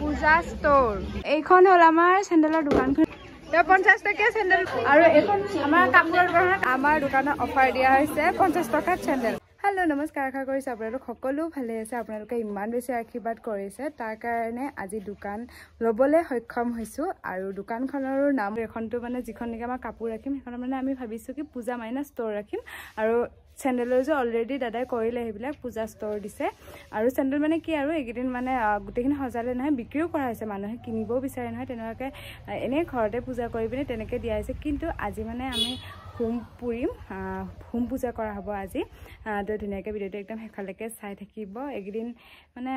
পূজা ষ্ট'ৰ এইখন হ'ল আমাৰ চেণ্ডেলৰ দোকানখন 50 টকা চেণ্ডেল আৰু এখন আমাৰ কাপোৰৰ দোকানত আমাৰ দোকানত অফাৰ দিয়া হৈছে 50 টকাত চেণ্ডেল হেল্ল' নমস্কাৰ আশা কৰিছোঁ আপোনালোক সকলো ভালে আছে আপোনালোকে ইমান বেছি আশীৰ্বাদ কৰিছে তাৰ কাৰণে আজি দোকান ল'বলৈ সক্ষম হৈছোঁ আৰু দোকানখনৰ নাম এখনটো মানে যিখন নেকি আমাৰ কাপোৰ ৰাখিম সেইখন মানে আমি ভাবিছোঁ কি পূজা মাইনা ষ্ট'ৰ ৰাখিম আৰু চেণ্ডেলৰ যে অলৰেডি দাদাই কৰিলে সেইবিলাক পূজা ষ্ট'ৰ দিছে আৰু চেণ্ডেল মানে কি আৰু এইকেইদিন মানে গোটেইখিনি সজালে নহয় বিক্ৰীও কৰা হৈছে মানুহে কিনিবও বিচাৰে নহয় তেনেকুৱাকৈ এনেই ঘৰতে পূজা কৰি পিনে তেনেকৈ দিয়া হৈছে কিন্তু আজি মানে আমি হোম পুৰিম হোম পূজা কৰা হ'ব আজি তো ধুনীয়াকৈ ভিডিঅ'টো একদম শেষলৈকে চাই থাকিব এইকেইদিন মানে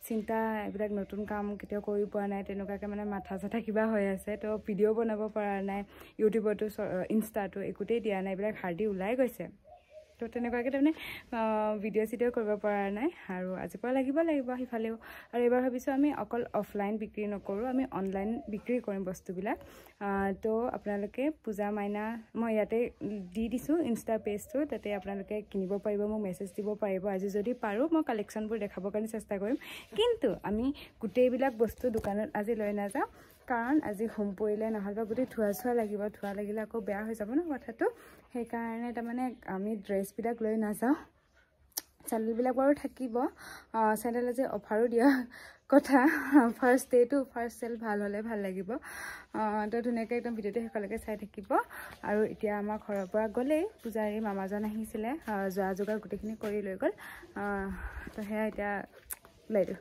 চিন্তা এইবিলাক নতুন কাম কেতিয়াও কৰি পোৱা নাই তেনেকুৱাকৈ মানে মাথা চাথা কিবা হৈ আছে তো ভিডিঅ' বনাব পৰা নাই ইউটিউবতো ইনষ্টাটো একোতেই দিয়া নাই এইবিলাক হাৰ্ডি ওলাই গৈছে তো তেনেকুৱাকৈ তাৰমানে ভিডিঅ' চিডিঅ' কৰিব পৰা নাই আৰু আজিৰ পৰা লাগিব সিফালেও আৰু এইবাৰ ভাবিছোঁ আমি অকল অফলাইন বিক্ৰী নকৰোঁ আমি অনলাইন বিক্ৰী কৰিম বস্তুবিলাক তো আপোনালোকে পূজা মাইনা মই ইয়াতে দি দিছোঁ ইনষ্টা পেজটো তাতে আপোনালোকে কিনিব পাৰিব মোক মেছেজ দিব পাৰিব আজি যদি পাৰোঁ মই কালেকশ্যনবোৰ দেখাবৰ কাৰণে চেষ্টা কৰিম কিন্তু আমি গোটেইবিলাক বস্তু দোকানত আজি লৈ নাযাওঁ কাৰণ আজি হোম পৰিলে নহ'লে গোটেই ধোৱা লাগিব ধোৱা লাগিলে আকৌ বেয়া হৈ যাব ন কথাটো সেইকাৰণে তাৰমানে আমি ড্ৰেছবিলাক লৈ নাযাওঁ চেণ্ডেলবিলাক বাৰু থাকিব চেণ্ডেল আজি অফাৰো দিয়া কথা ফাৰ্ষ্ট ডেটো ফাৰ্ষ্ট চেল ভাল হ'লে ভাল লাগিব তো ধুনীয়াকৈ একদম ভিডিঅ'টো শেষলৈকে চাই থাকিব আৰু এতিয়া আমাৰ ঘৰৰ পৰা গ'লেই পূজাৰী মামাজন আহিছিলে যোৱা যোগাৰ গোটেইখিনি কৰি লৈ গ'ল তো সেয়া এতিয়া ওলাই দিওঁ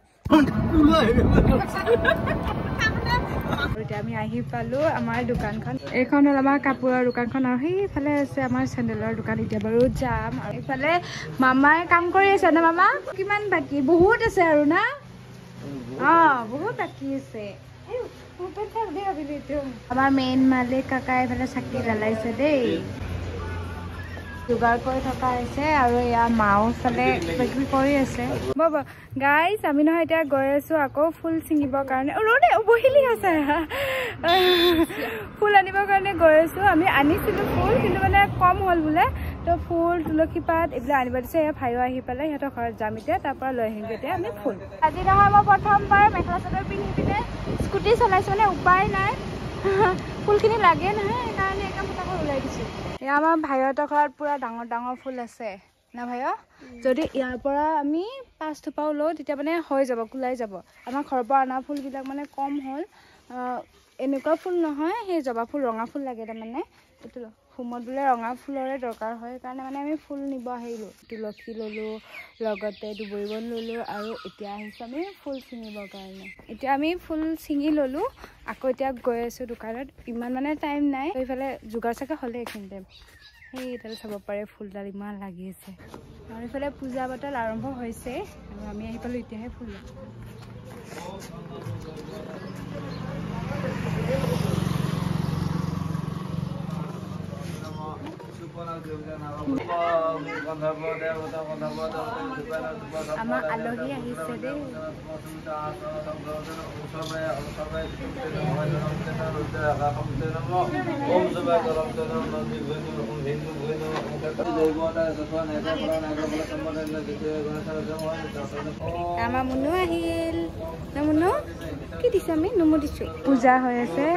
এতিয়া আমি আহি পালোঁ আমাৰ দোকানখন এইখন হ'ল আমাৰ কাপোৰৰ দোকানখন আৰু সেইফালে আছে আমাৰ চেণ্ডেলৰ দোকান এতিয়া বাৰু যাম আৰু এইফালে মামাই কাম কৰি আছে ন মামা কিমান বাকী বহুত আছে আৰু না বহুত বাকী আছে আমাৰ মেইন মালিক কাকাই এইফালে চাকি জ্বলাইছে দেই যোগাৰ কৰি থকা হৈছে আৰু ইয়াৰ মাও ফালে বিক্ৰী কৰি আছে বাবা গাইজ আমি নহয় এতিয়া গৈ আছোঁ আকৌ ফুল ছিঙিবৰ কাৰণে ৰ'দে বহিলি আছে ফুল আনিবৰ কাৰণে গৈ আছোঁ আমি আনিছিলোঁ ফুল কিন্তু মানে কম হ'ল বোলে তো ফুল তুলসী পাত এইবিলাক আনিব দিছে এয়া ভাইও আহি পেলাই সিহঁতৰ ঘৰত যাম এতিয়া তাৰপৰা লৈ আহিম এতিয়া আমি ফুল আজি নহয় মই প্ৰথমবাৰ মেখেলা চাদৰ পিন্ধি পিনে স্কুটি চলাইছোঁ মানে উপায় নাই ফুলখিনি লাগে নহয় সেইকাৰণে একদম ফটাফট ওলাই দিছোঁ এয়া আমাৰ ভাইহঁতৰ ঘৰত পুৰা ডাঙৰ ডাঙৰ ফুল আছে না ভাই যদি ইয়াৰ পৰা আমি 5 থোপাও লওঁ তেতিয়া মানে হৈ যাব কোলাই যাব আমাৰ ঘৰৰ পৰা অনা ফুলবিলাক মানে কম হ'ল এনেকুৱা ফুল নহয় সেই জবা ফুল ৰঙা ফুল লাগে তাৰমানে এইটো হোমত বোলে ৰঙা ফুলৰে দৰকাৰ হয় সেইকাৰণে মানে আমি ফুল নিব আহিলোঁ তুলসী ল'লোঁ লগতে দুবৰি বন ল'লোঁ আৰু এতিয়া আহিছোঁ আমি ফুল ছিঙিবৰ কাৰণে এতিয়া আমি ফুল ছিঙি ল'লোঁ আকৌ এতিয়া গৈ আছোঁ দোকানত ইমান মানে টাইম নাই এইফালে যোগাৰ চাগে হ'লে এইখিনি টাইম সেইডাল চাব পাৰে ফুলডাল ইমান লাগি আছে আৰু এইফালে পূজা বতল আৰম্ভ হৈছে আৰু আমি আহি পালোঁ এতিয়াহে ফুল আমাৰ আলহী আহিছে দেই আমাৰ মুনু আহিল ন মুনু কি দিছে আমি নমু দিছোঁ পূজা হৈ আছে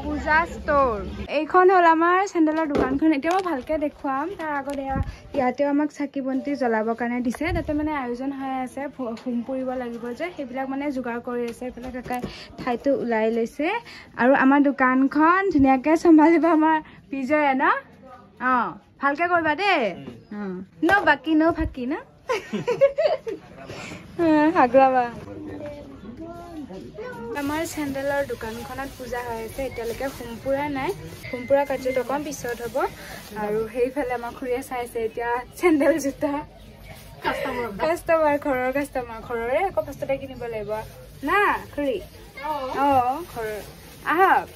পূজা ষ্ট'ৰ এইখন হ'ল আমাৰ চেণ্ডেলৰ দোকানখন এতিয়া মই ভালকৈ দেখুৱাম তাৰ আগত ইয়াতেও আমাক চাকি বন্তি জ্বলাবৰ কাৰণে দিছে তাতে মানে আয়োজন হৈ আছে হোম পুৰিব লাগিব যে সেইবিলাক মানে যোগাৰ কৰি আছে এইফালে কাকাই ঠাইটো ওলাই লৈছে আৰু আমাৰ দোকানখন ধুনীয়াকৈ চম্ভালিব আমাৰ বিজয়ে ন ভালকৈ কৰিবা দেই ন বাকী ন ফাকি ন হাগৰাবা আমাৰ চেণ্ডেলৰ দোকানখনত পূজা হৈ আছে এতিয়ালৈকে হোমপুৰা নাই হোমপুৰা কাৰ্যটো অকণ পিছত হ'ব আৰু সেইফালে আমাৰ খুৰীয়ে চাইছে এতিয়া চেণ্ডেল জোতা কাষ্টমাৰ ঘৰৰ কাষ্টমাৰ ঘৰৰে আকৌ ফাৰ্ষ্টতে কিনিব লাগিব না খুৰী ঘৰৰ আহক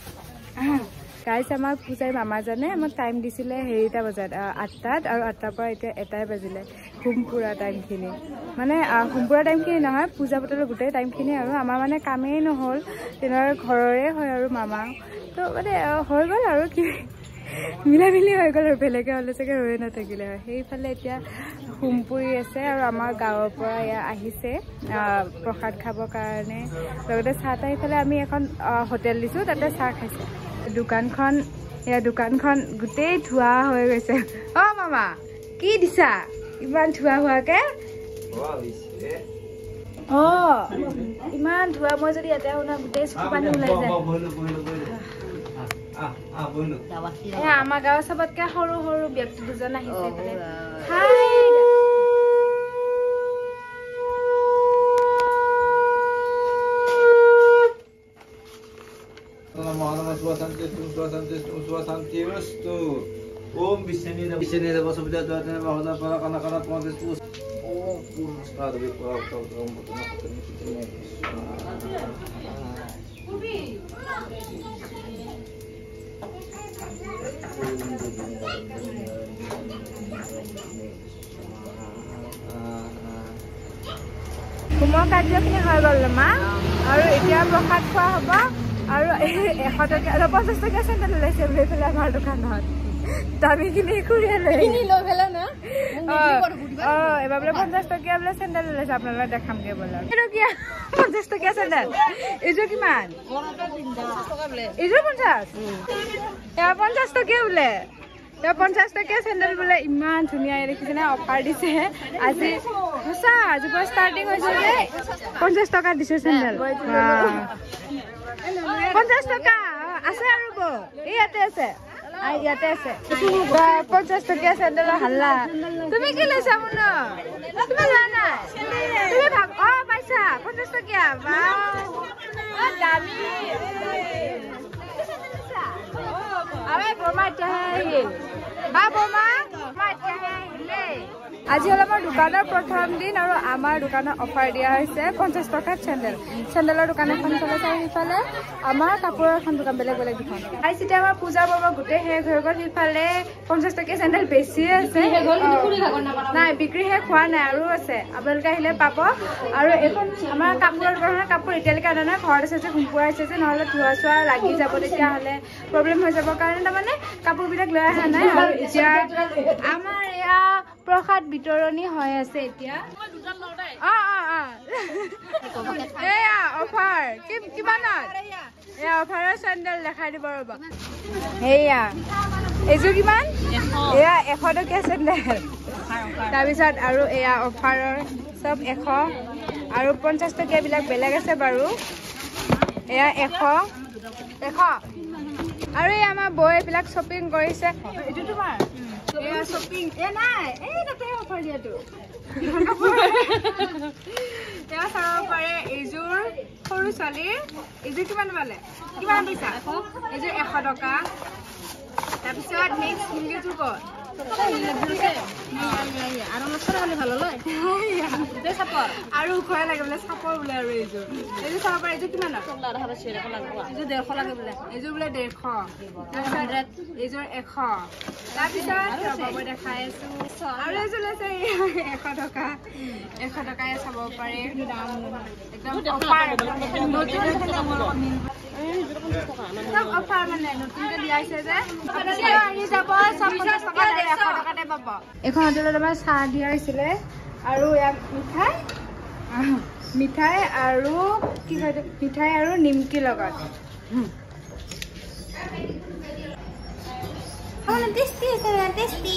গাইছ আমাৰ পূজাই মামাজনে আমাক টাইম দিছিলে হেৰিটা বজাত 8টাত আৰু 8টাৰ পৰা এতিয়া 1টাই বাজিলে হোমপুৰা টাইমখিনি মানে হোমপুৰা টাইমখিনি নহয় পূজা বতৰৰ গোটেই টাইমখিনি আৰু আমাৰ মানে কামেই নহ'ল তেনেদৰে ঘৰৰে হয় আৰু মামা তো মানে হৈ গ'ল আৰু কি মিলা মিলি হৈ গ'ল আৰু বেলেগে হ'লে চাগে ৰৈ নাথাকিলে হয় সেইফালে এতিয়া হোমপুৰি আছে আৰু আমাৰ গাঁৱৰ পৰা ইয়াত আহিছে প্ৰসাদ খাবৰ কাৰণে লগতে চাহ তাহ এইফালে আমি এখন হোটেল দিছোঁ তাতে চাহ খাইছে দোকানখন গোটেই ধোৱা হৈ গৈছে মামা কি দিছা ইমান ধোৱা হোৱাকে ইমান ধোৱা মই যদি ইয়াতে শুনা গোটেই চকু পানী ওলাই যায় আমাৰ গাঁৱৰ চবতকে সৰু সৰু ব্যক্তি দুজন আহিছে Om Bismillah wasabda dana bahada para kana kana ponte tus Om Purustad bi para Om কুমৰ কাৰ্যখিনি হৈ গ'ল মা আৰু এতিয়া প্ৰসাদ খোৱা হ'ব আৰু 100 টকা 50 টকা চেণ্ডেল ওলাইছে বুলি পেলাই আমাৰ দোকানত দামীখিনি ঘূৰিয়াই লৈ এবাৰ বোলে 50 টকীয়া বোলে চেণ্ডেল ওলাইছে আপোনালোকে দেখামগৈ বোলে 50 টকীয়া চেণ্ডেল এইযোৰ কিমান এইযোৰ 50 এয়া 50 টকীয়া বোলে 50 টকীয়া চেণ্ডেল বোলে ইমান ধুনীয়া দেখিছেনে অফাৰ দিছে আজি সঁচা আজিৰ পৰা ষ্টাৰ্টিং হৈছে যে 50 টকা দিছে চেণ্ডেল 50 টকা আছে আৰু ইয়াতে আছে ইয়াতে আছে 50 টকীয়া চেণ্ডেল হাল্লা তুমি কি লৈছা মুন তুমি লোৱা নাই তুমি ভাব পাইছা 50 টকীয়া দামী আৰে বোমা চাহে বোমা আজি হল আমাৰ দোকানৰ প্ৰথম দিন আৰু আমাৰ দোকানৰ অফাৰ দিয়া হৈছে 50 টকাত চেণ্ডেলৰ দোকান এখন চলাইছে আৰু সিফালে আমাৰ কাপোৰৰ এখন দোকান বেলেগ বেলেগ দুখন আজি যেতিয়া আমাৰ পূজা পাব গোটেই শেষ হৈ গ'ল সিফালে 50 টকীয়া চেণ্ডেল বেছি আছে নাই বিক্ৰী শেষ হোৱা নাই আৰু আছে আপোনালোকে আহিলে পাব আৰু এখন আমাৰ কাপোৰৰ দোকানৰ কাপোৰ এতিয়ালৈকে অনা নাই ঘৰত আছে যে সোমপুৰাইছে যে নহ'লে ধোৱা চোৱা লাগি যাব তেতিয়াহ'লে প্ৰব্লেম হৈ যাব কাৰণে তাৰমানে কাপোৰবিলাক লৈ অহা নাই আৰু এতিয়া আমাৰ এয়া প্ৰসাদ বিতৰণি হৈ আছে এতিয়া এয়া অফাৰ কিমানত এয়া অফাৰৰ চেণ্ডেল দেখাই দিব ৰ'ব সেয়া এইযোৰ কিমান এয়া 100 টকীয়া চেণ্ডেল তাৰপিছত আৰু এয়া অফাৰৰ চব 100 আৰু 50 টকীয়াবিলাক বেলেগ আছে বাৰু এয়া 100 আৰু এই আমাৰ বৌ এইবিলাক শ্বপিং কৰিছে এইটো তোমাৰ এয়া শ্বপিং নাই তাতে অফাৰ দিয়াটো এয়া চাব পাৰে এইযোৰ সৰু ছোৱালীৰ এইযোৰ কিমান পালে কিমান পইচা এইযোৰ 100 টকা তাৰপিছত নেক্সট হিলকেযোৰ ক'ত আৰু ঘৰে লাগে বোলে চাপৰ বোলে আৰু এইযোৰ চাব পাৰে এইযোৰ কিমান এইযোৰ 150 লাগে বোলে এইযোৰ বোলে 150 তাৰপিছত এইযোৰ 100 তাৰপিছত মই দেখাই আছো আৰু এইযোৰ লৈছে 100 টকা 100 টকাই চাব পাৰে একদম অফাৰ সব অফাৰ মানে নতুনকৈ দিয়াইছে যে আহি যাব চব 50 টকা 100 টকাতে পাব এখন হোটেলত আমাৰ চাহ দিয়া হৈছিলে আৰু ইয়াত মিঠাই আৰু কি কয় মিঠাই আৰু নিমকি লগত টেষ্টি আছে টেষ্টি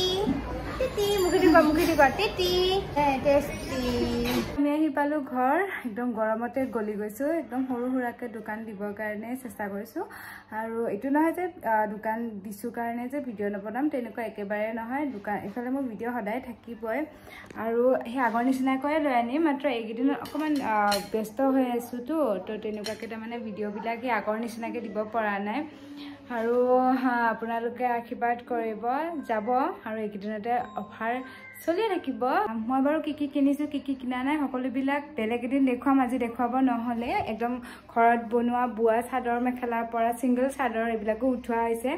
মুখি দিবা টেষ্টি আমি আহি পালো ঘৰ একদম গৰমতে গলি গৈছো একদম সৰু সুৰাকে দোকান দিবৰ কাৰণে চেষ্টা কৰিছো আৰু এইটো নহয় যে দোকান দিছো কাৰণে যে ভিডিঅ' নবনাম তেনেকুৱা একেবাৰে নহয় দোকান এফালে মোৰ ভিডিঅ' সদায় থাকিবই আৰু সেই আগৰ নিচিনাকৈ লৈ আনিম মাত্ৰ এইকেইদিন অকণমান ব্যস্ত হৈ আছো তো তেনেকুৱাকৈ তাৰমানে ভিডিঅ'বিলাক সেই আগৰ নিচিনাকৈ দিব পৰা নাই আৰু আপোনালোকে আশীৰ্বাদ কৰিব যাব আৰু এইকেইদিনতে অফাৰ চলিয়ে থাকিব মই বাৰু কি কিনিছো কি কিনা নাই সকলোবিলাক বেলেগ এদিন দেখুৱাম আজি দেখুৱাব নহ'লে একদম ঘৰত বনোৱা বোৱা চাদৰ মেখেলাৰ পৰা ছিংগল চাদৰ এইবিলাকো উঠোৱা হৈছে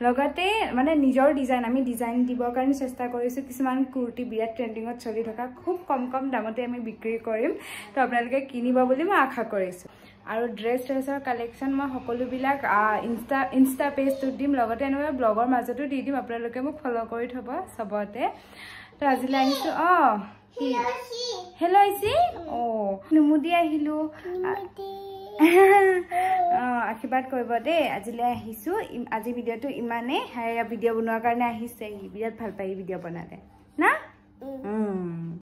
লগতে মানে নিজৰ ডিজাইন আমি ডিজাইন দিবৰ কাৰণে চেষ্টা কৰিছোঁ কিছুমান কুৰ্তি বিৰাট ট্ৰেণ্ডিঙত চলি থকা খুব কম দামতে আমি বিক্ৰী কৰিম তো আপোনালোকে কিনিব বুলি মই আশা কৰিছোঁ আৰু ড্ৰেছৰ কালেকশ্যন মই সকলোবিলাক ইনষ্টা পেজটোত দিম লগতে এনেকুৱা ব্লগৰ মাজতো দি দিম আপোনালোকে মোক ফ'ল' কৰি থ'ব চবতে তো আজিলৈ আহিছোঁ হেল্ল' আইছি নুমুদি আহিলোঁ আশীৰ্বাদ কৰিব দেই আজিলৈ আহিছোঁ আজি ভিডিঅ'টো ইমানেই ভিডিঅ' বনোৱাৰ কাৰণে আহিছে বিৰাট ভাল পাই ভিডিঅ' বনালে না